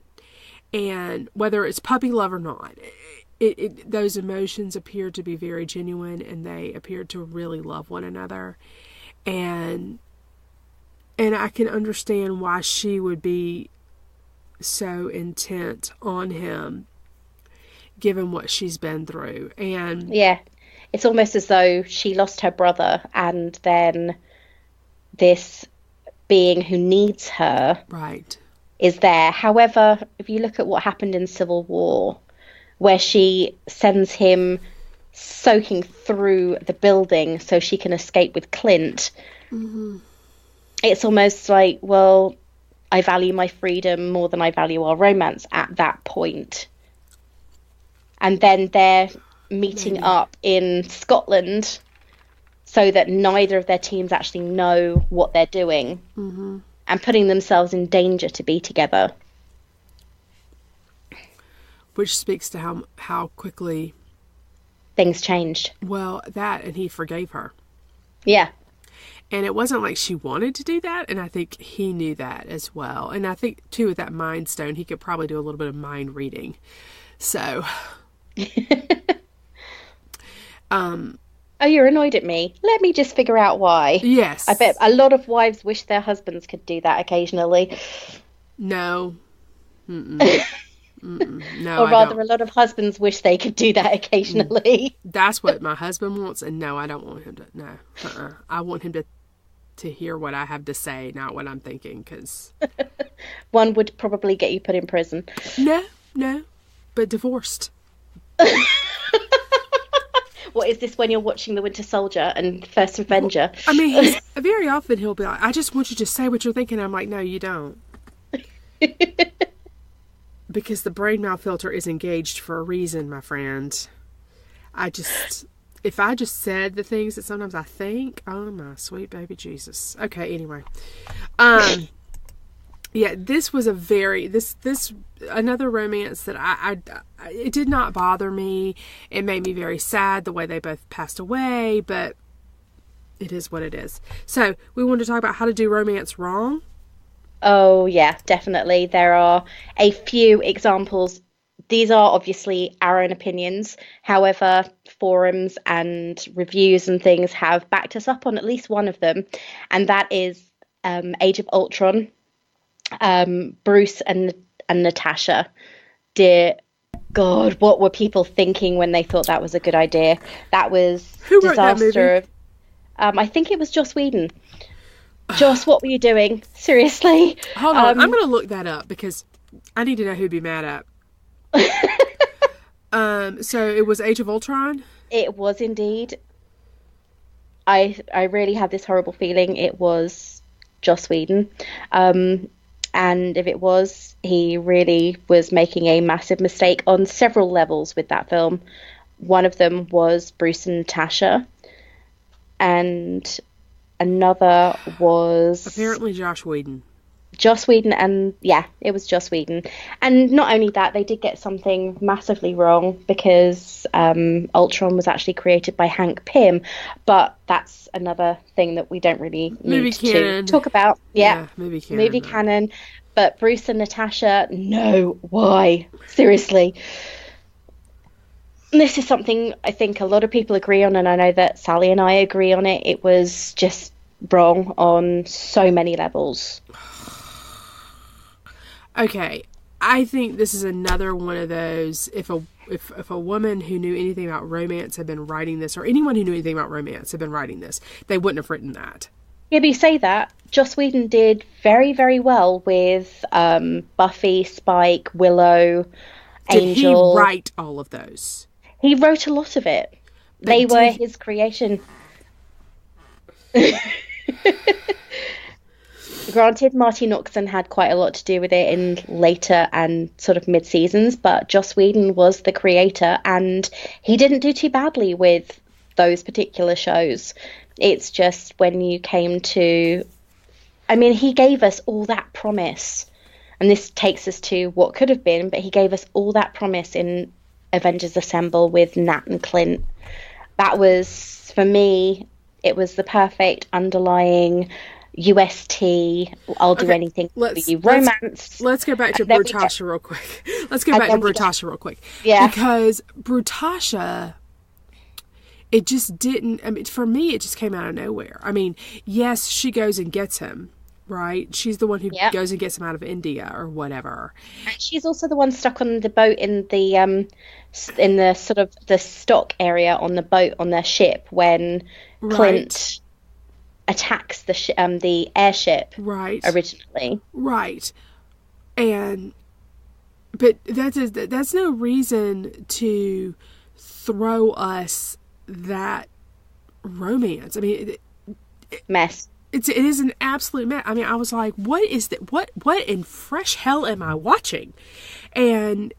And whether it's puppy love or not, those emotions appear to be very genuine, and they appear to really love one another. And I can understand why she would be so intent on him, given what she's been through. And yeah, it's almost as though she lost her brother, and then this being who needs her right is there. However, if you look at what happened in Civil War, where she sends him soaking through the building so she can escape with Clint, it's almost like, well, I value my freedom more than I value our romance at that point. And then they're meeting up in Scotland so that neither of their teams actually know what they're doing, and putting themselves in danger to be together. Which speaks to how quickly things changed. Well, that, and he forgave her. Yeah. And it wasn't like she wanted to do that, and I think he knew that as well. And I think, too, with that Mind Stone, he could probably do a little bit of mind reading. So... Oh, you're annoyed at me. Let me just figure out why. Yes. I bet a lot of wives wish their husbands could do that occasionally. No. No, or rather, a lot of husbands wish they could do that occasionally. That's what my husband wants, and no, I don't want him to. No. I want him to hear what I have to say, not what I'm thinking, because... One would probably get you put in prison. No, but divorced. What is this when you're watching The Winter Soldier and First Avenger? I mean, very often he'll be like, I just want you to say what you're thinking. I'm like, no, you don't. Because the brain mouth filter is engaged for a reason, my friend. If I just said the things that sometimes I think, oh my sweet baby Jesus. Okay, anyway. Yeah, this was another romance that it did not bother me. It made me very sad the way they both passed away, but it is what it is. So we want to talk about how to do romance wrong. Oh yeah, definitely. There are a few examples. These are obviously our own opinions. However, forums and reviews and things have backed us up on at least one of them, and that is Age of Ultron. Bruce and Natasha. Dear God, what were people thinking when they thought that was a good idea? That was Who wrote that movie? I think it was Joss Whedon. Joss, what were you doing? Seriously. Hold on, I'm going to look that up because I need to know who'd be mad at. So it was Age of Ultron? It was indeed. I really had this horrible feeling it was Joss Whedon. And if it was, he really was making a massive mistake on several levels with that film. One of them was Bruce and Natasha. And another was... apparently Joss Whedon. Joss Whedon, and yeah, it was Joss Whedon. And not only that, they did get something massively wrong because Ultron was actually created by Hank Pym, but that's another thing that we don't really need to talk about. Yeah, movie canon. But Bruce and Natasha, no, why? Seriously. This is something I think a lot of people agree on, and I know that Sally and I agree on it. It was just wrong on so many levels. Okay, I think this is another one of those, if a woman who knew anything about romance had been writing this, or anyone who knew anything about romance had been writing this, they wouldn't have written that. Yeah, but you say that, Joss Whedon did very, very well with Buffy, Spike, Willow, Angel. Did he write all of those? He wrote a lot of it. They were his creation. Granted, Marty Noxon had quite a lot to do with it in later and sort of mid-seasons, but Joss Whedon was the creator, and he didn't do too badly with those particular shows. It's just when you came to, I mean, he gave us all that promise, and this takes us to what could have been, but he gave us all that promise in Avengers Assemble with Nat and Clint. That was, for me, it was the perfect underlying UST, I'll do anything for you romance. Let's go back to Brutasha real quick. Yeah. Because Brutasha, it just didn't, I mean, for me, it just came out of nowhere. I mean, yes, she goes and gets him, right? She's the one who goes and gets him out of India or whatever. And she's also the one stuck on the boat in the sort of the stock area on the boat on their ship when Clint attacks the airship originally. Right. But that's no reason to throw us that romance. I mean, mess. It is an absolute mess. I mean, I was like, what is that? What in fresh hell am I watching? And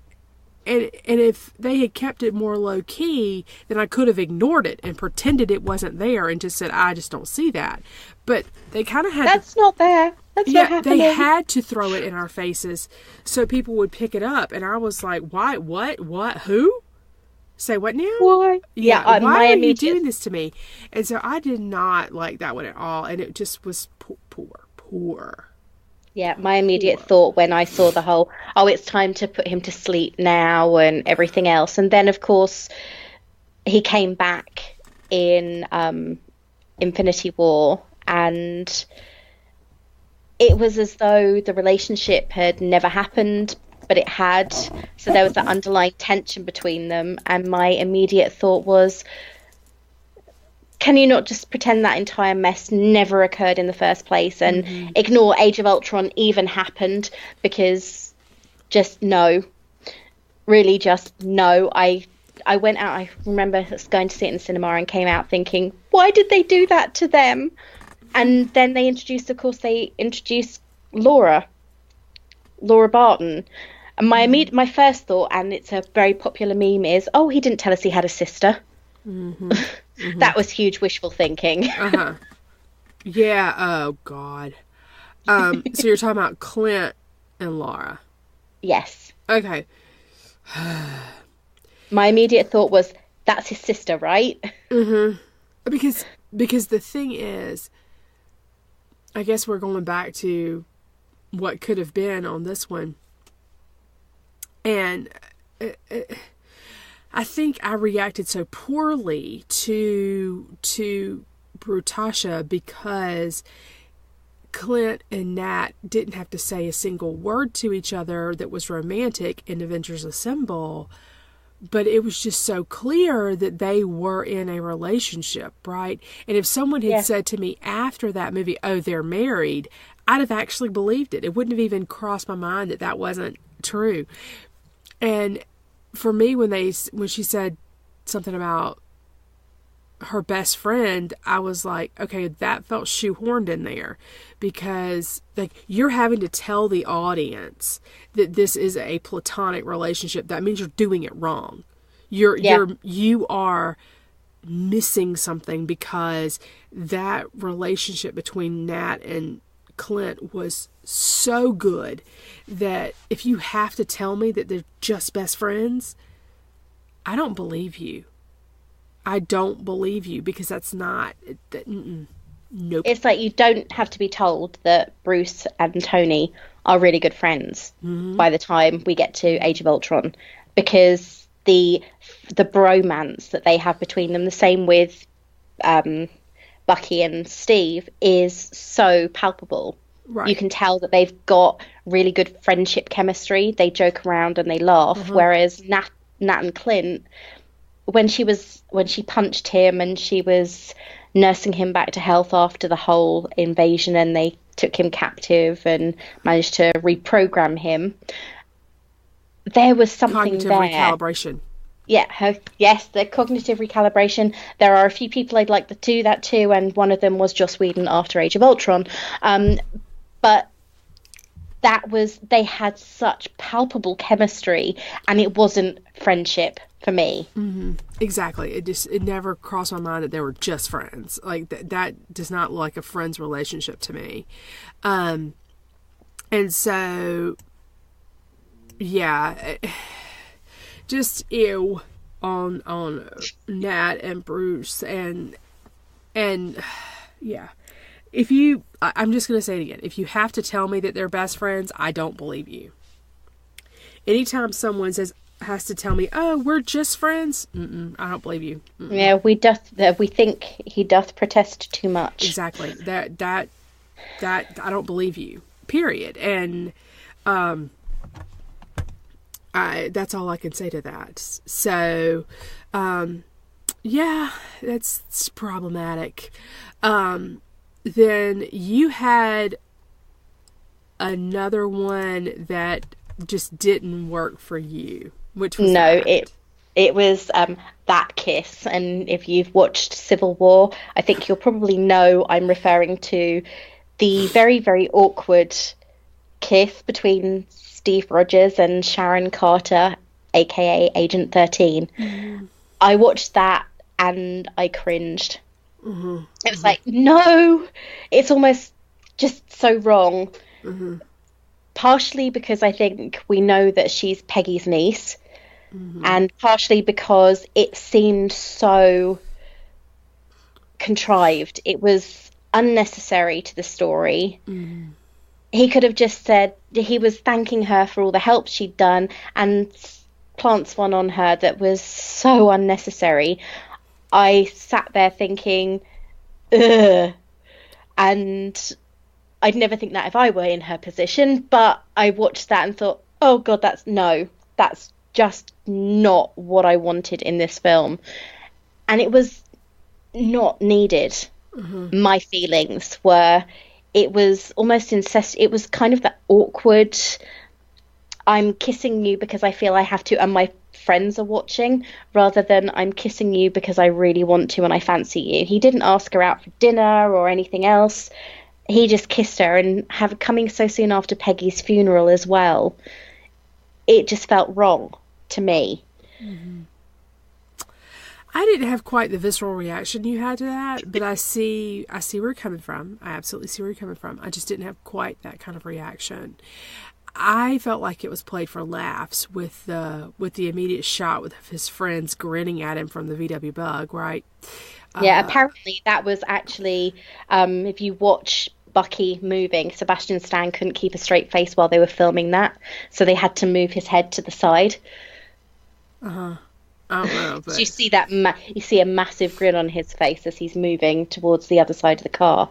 if they had kept it more low key, then I could have ignored it and pretended it wasn't there and just said, I just don't see that. But they kind of had That's not there. That's not happening. They had to throw it in our faces so people would pick it up. And I was like, why? What? Who? Say what now? Why? Yeah, why are you doing this to me? And so I did not like that one at all. And it just was poor. Yeah, my immediate thought when I saw the whole, it's time to put him to sleep now and everything else. And then, of course, he came back in Infinity War, and it was as though the relationship had never happened, but it had. So there was that underlying tension between them. And my immediate thought was, can you not just pretend that entire mess never occurred in the first place and ignore Age of Ultron even happened? Because just no. Really just no. I went out, I remember going to see it in the cinema and came out thinking, why did they do that to them? And then they introduced Laura Barton. And my first thought, and it's a very popular meme, is, he didn't tell us he had a sister. That was huge wishful thinking. Yeah, oh God. So you're talking about Clint and Laura? Yes. Okay. My immediate thought was, that's his sister, right? Because the thing is, I guess we're going back to what could have been on this one. And I think I reacted so poorly to Brutasha because Clint and Nat didn't have to say a single word to each other that was romantic in Avengers Assemble, but it was just so clear that they were in a relationship, right? And if someone had said to me after that movie, they're married, I'd have actually believed it. It wouldn't have even crossed my mind that wasn't true. And for me, when she said something about her best friend, I was like, okay, that felt shoehorned in there, because like you're having to tell the audience that this is a platonic relationship. That means you're doing it wrong. You are missing something, because that relationship between Nat and Clint was so good that if you have to tell me that they're just best friends, I don't believe you. I don't believe you, because that's not. Nope. It's like you don't have to be told that Bruce and Tony are really good friends by the time we get to Age of Ultron, because the bromance that they have between them, the same with Bucky and Steve, is so palpable. Right. You can tell that they've got really good friendship chemistry. They joke around and they laugh. Whereas Nat and Clint, when she punched him and she was nursing him back to health after the whole invasion, and they took him captive and managed to reprogram him, there was something cognitive there. Recalibration. Yeah, yes, the cognitive recalibration. There are a few people I'd like to do that to, and one of them was Joss Whedon after Age of Ultron. But they had such palpable chemistry, and it wasn't friendship for me. Exactly. It never crossed my mind that they were just friends. Like that does not look like a friend's relationship to me. And so, yeah, just ew on Nat and Bruce and yeah. I'm just going to say it again. If you have to tell me that they're best friends, I don't believe you. Anytime someone has to tell me, oh, we're just friends, I don't believe you. Yeah, we think he doth protest too much. Exactly. That I don't believe you. Period. And that's all I can say to that. So, yeah, that's problematic. Then you had another one that just didn't work for you, which was it was that kiss. And if you've watched Civil War, I think you'll probably know I'm referring to the very, very awkward kiss between Steve Rogers and Sharon Carter, aka Agent 13. I watched that and I cringed. It was like, no, it's almost just so wrong. Partially because I think we know that she's Peggy's niece, and partially because it seemed so contrived. It was unnecessary to the story. He could have just said he was thanking her for all the help she'd done and plants one on her that was so unnecessary. I sat there thinking, ugh. And I'd never think that if I were in her position, but I watched that and thought, oh God, that's just not what I wanted in this film. And it was not needed. My feelings were, it was almost incestuous. It was kind of that awkward, I'm kissing you because I feel I have to and my friends are watching, rather than I'm kissing you because I really want to and I fancy you. He didn't ask her out for dinner or anything else. He just kissed her, and coming so soon after Peggy's funeral as well. It just felt wrong to me. I didn't have quite the visceral reaction you had to that, but I see where you're coming from. I absolutely see where you're coming from. I just didn't have quite that kind of reaction. I felt like it was played for laughs with the immediate shot with his friends grinning at him from the VW Bug, right? Yeah, apparently that was actually, if you watch Bucky moving, Sebastian Stan couldn't keep a straight face while they were filming that, so they had to move his head to the side. I don't know, but... So you see that you see a massive grin on his face as he's moving towards the other side of the car.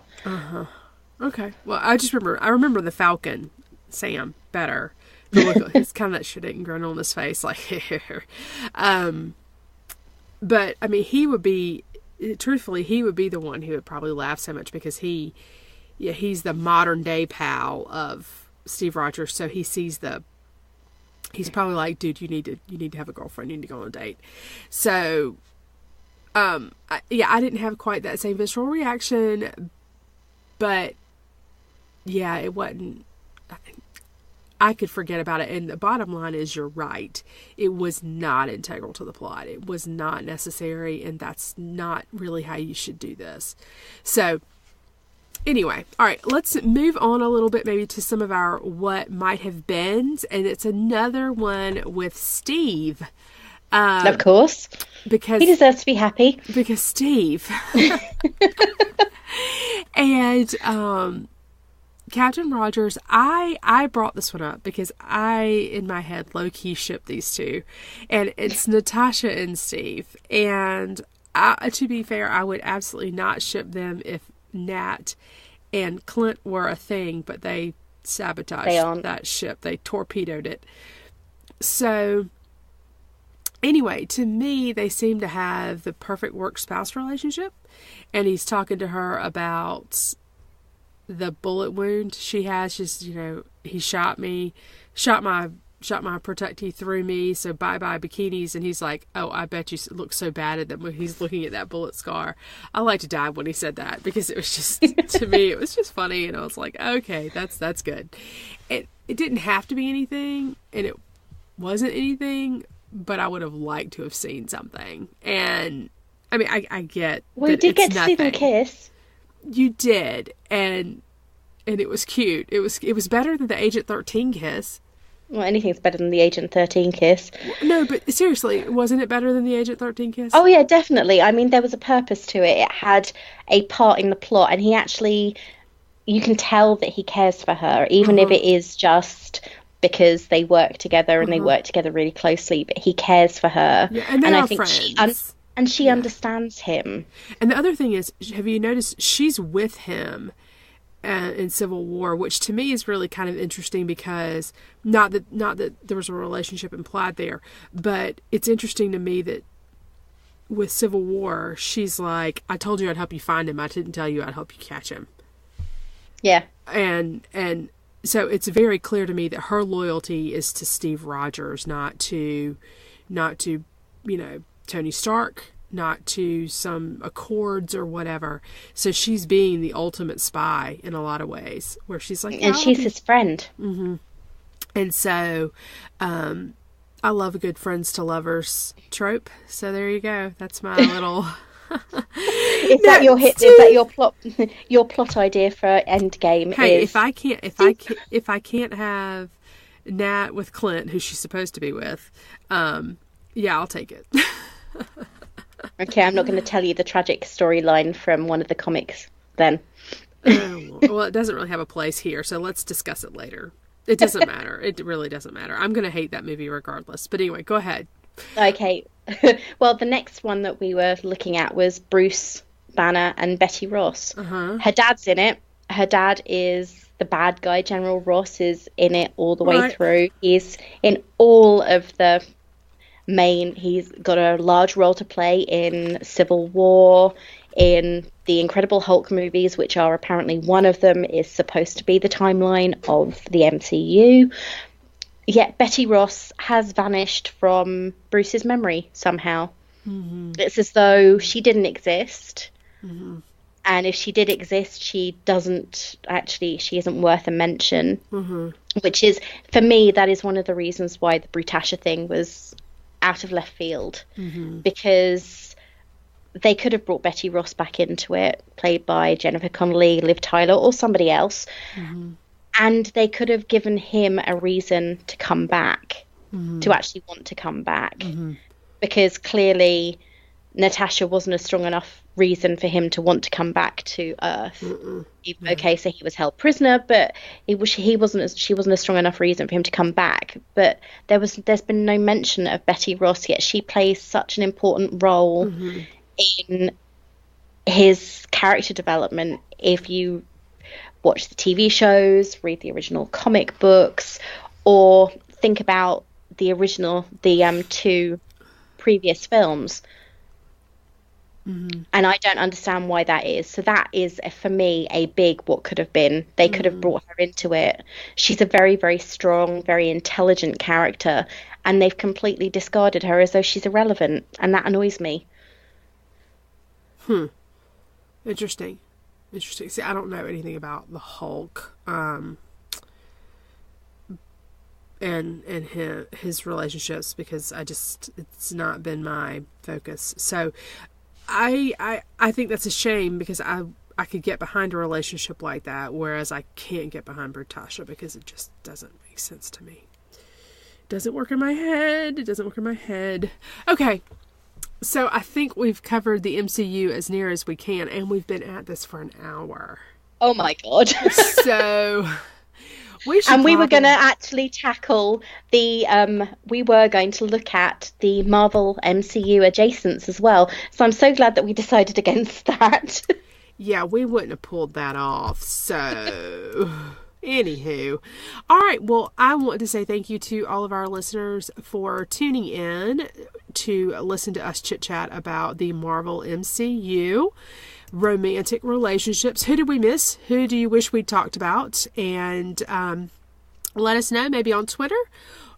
Okay. Well, I remember the Falcon, Sam, better. The look, it's kind of that shit-eating grin on his face, like, but, I mean, he would be the one who would probably laugh so much because he's the modern day pal of Steve Rogers, so he's probably like, dude, you need to have a girlfriend, you need to go on a date. So, I didn't have quite that same visceral reaction, but yeah, it wasn't, I could forget about it. And the bottom line is, you're right. It was not integral to the plot. It was not necessary, and that's not really how you should do this. So, anyway, all right, let's move on a little bit maybe to some of our what might have beens, and it's another one with Steve. Of course. Because he deserves to be happy. Because Steve. And Captain Rogers, I brought this one up because I, in my head, low-key ship these two. And it's Natasha and Steve. And to be fair, I would absolutely not ship them if Nat and Clint were a thing, but they sabotaged that ship. They torpedoed it. So, anyway, to me, they seem to have the perfect work-spouse relationship. And he's talking to her about the bullet wound she has. Just, he shot my protectee through me, so bye-bye bikinis. And he's like, oh, I bet you look so bad at them when he's looking at that bullet scar. I like to die when he said that, because it was just, to me, it was just funny. And I was like, okay, that's good. it didn't have to be anything, and it wasn't anything, but I would have liked to have seen something. And I mean, I get well, you that did it's get to nothing. see them kiss. You did, and it was cute. It was better than the Agent 13 kiss. Well, anything's better than the Agent 13 kiss. No, but seriously, wasn't it better than the Agent 13 kiss? Oh yeah, definitely. I mean, there was a purpose to it. It had a part in the plot, and you can tell that he cares for her, even if it is just because they work together and they work together really closely, but he cares for her. Yeah, and I think friends. She understands him. And the other thing is, have you noticed she's with him in Civil War, which to me is really kind of interesting because not that there was a relationship implied there, but it's interesting to me that with Civil War, she's like, I told you I'd help you find him. I didn't tell you I'd help you catch him. Yeah. And so it's very clear to me that her loyalty is to Steve Rogers, not to Tony Stark, not to some Accords or whatever. So she's being the ultimate spy in a lot of ways, where she's like, and she's his friend. Mm-hmm. And so, I love a good friends to lovers trope. So there you go. That's my little. Is that your hit? Is that your plot? Your plot idea for Endgame? Hey, is... if I can't have Nat with Clint, who she's supposed to be with, yeah, I'll take it. Okay, I'm not going to tell you the tragic storyline from one of the comics then. Well, it doesn't really have a place here, so let's discuss it later. It doesn't matter. It really doesn't matter. I'm going to hate that movie regardless. But anyway, go ahead. Okay. Well, the next one that we were looking at was Bruce Banner and Betty Ross. Her dad's in it. Her dad is the bad guy. General Ross is in it all the way through. He's in all of the he's got a large role to play in Civil War, in the Incredible Hulk movies, which are apparently one of them is supposed to be the timeline of the MCU. Yet Betty Ross has vanished from Bruce's memory somehow. Mm-hmm. It's as though she didn't exist. Mm-hmm. And if she did exist, she isn't worth a mention. Mm-hmm. Which is, for me, that is one of the reasons why the Brutasha thing was out of left field. Mm-hmm. Because they could have brought Betty Ross back into it, played by Jennifer Connelly, Liv Tyler, or somebody else. Mm-hmm. And they could have given him a reason to come back, to actually want to come back. Mm-hmm. Because clearly Natasha wasn't a strong enough reason for him to want to come back to Earth. Okay, so he was held prisoner, but she wasn't a strong enough reason for him to come back. But there's been no mention of Betty Ross, yet she plays such an important role in his character development. If you watch the TV shows, read the original comic books, or think about the two previous films. Mm-hmm. And I don't understand why that is. So that is, for me, a big what could have been. They could have brought her into it. She's a very, very strong, very intelligent character, and they've completely discarded her as though she's irrelevant, and that annoys me. Interesting. See, I don't know anything about the Hulk, and his relationships, because it's not been my focus. So I think that's a shame, because I could get behind a relationship like that, whereas I can't get behind Brutasha because it just doesn't make sense to me. It doesn't work in my head. Okay. So I think we've covered the MCU as near as we can, and we've been at this for an hour. Oh my God. So we were going to actually tackle we were going to look at the Marvel MCU adjacents as well. So I'm so glad that we decided against that. Yeah, we wouldn't have pulled that off. So anywho, all right. Well, I want to say thank you to all of our listeners for tuning in to listen to us chit chat about the Marvel MCU, romantic relationships. Who did we miss? Who do you wish we'd talked about? And let us know, maybe on Twitter,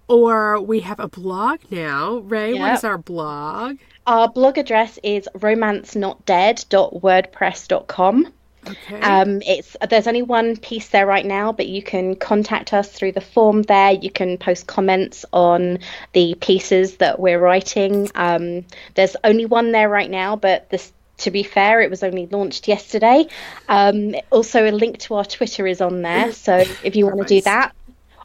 or we have a blog now. Ray, What is our blog? Our blog address is romancenotdead.wordpress.com. Okay. There's only one piece there right now, but you can contact us through the form there. You can post comments on the pieces that we're writing. There's only one there right now, but this, to be fair, it was only launched yesterday. Also, a link to our Twitter is on there, so if you want to do that,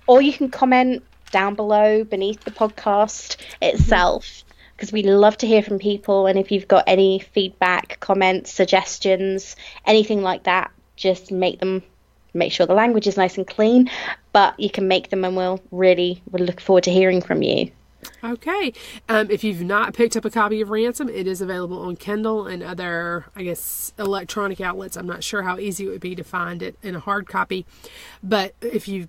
or you can comment down below beneath the podcast itself, because we love to hear from people. And if you've got any feedback, comments, suggestions, anything like that, just make sure the language is nice and clean, but you can make them, and we'll look forward to hearing from you. Okay. If you've not picked up a copy of Ransom, it is available on Kindle and other, I guess, electronic outlets. I'm not sure how easy it would be to find it in a hard copy. But if you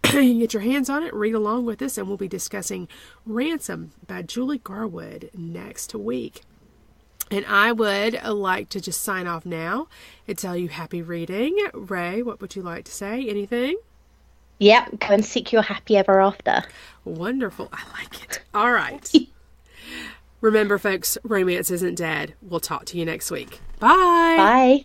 can get your hands on it, read along with us, and we'll be discussing Ransom by Julie Garwood next week. And I would like to just sign off now and tell you happy reading. Ray, what would you like to say? Anything? Yep, go and seek your happy ever after. Wonderful. I like it. All right. Remember, folks, romance isn't dead. We'll talk to you next week. Bye. Bye.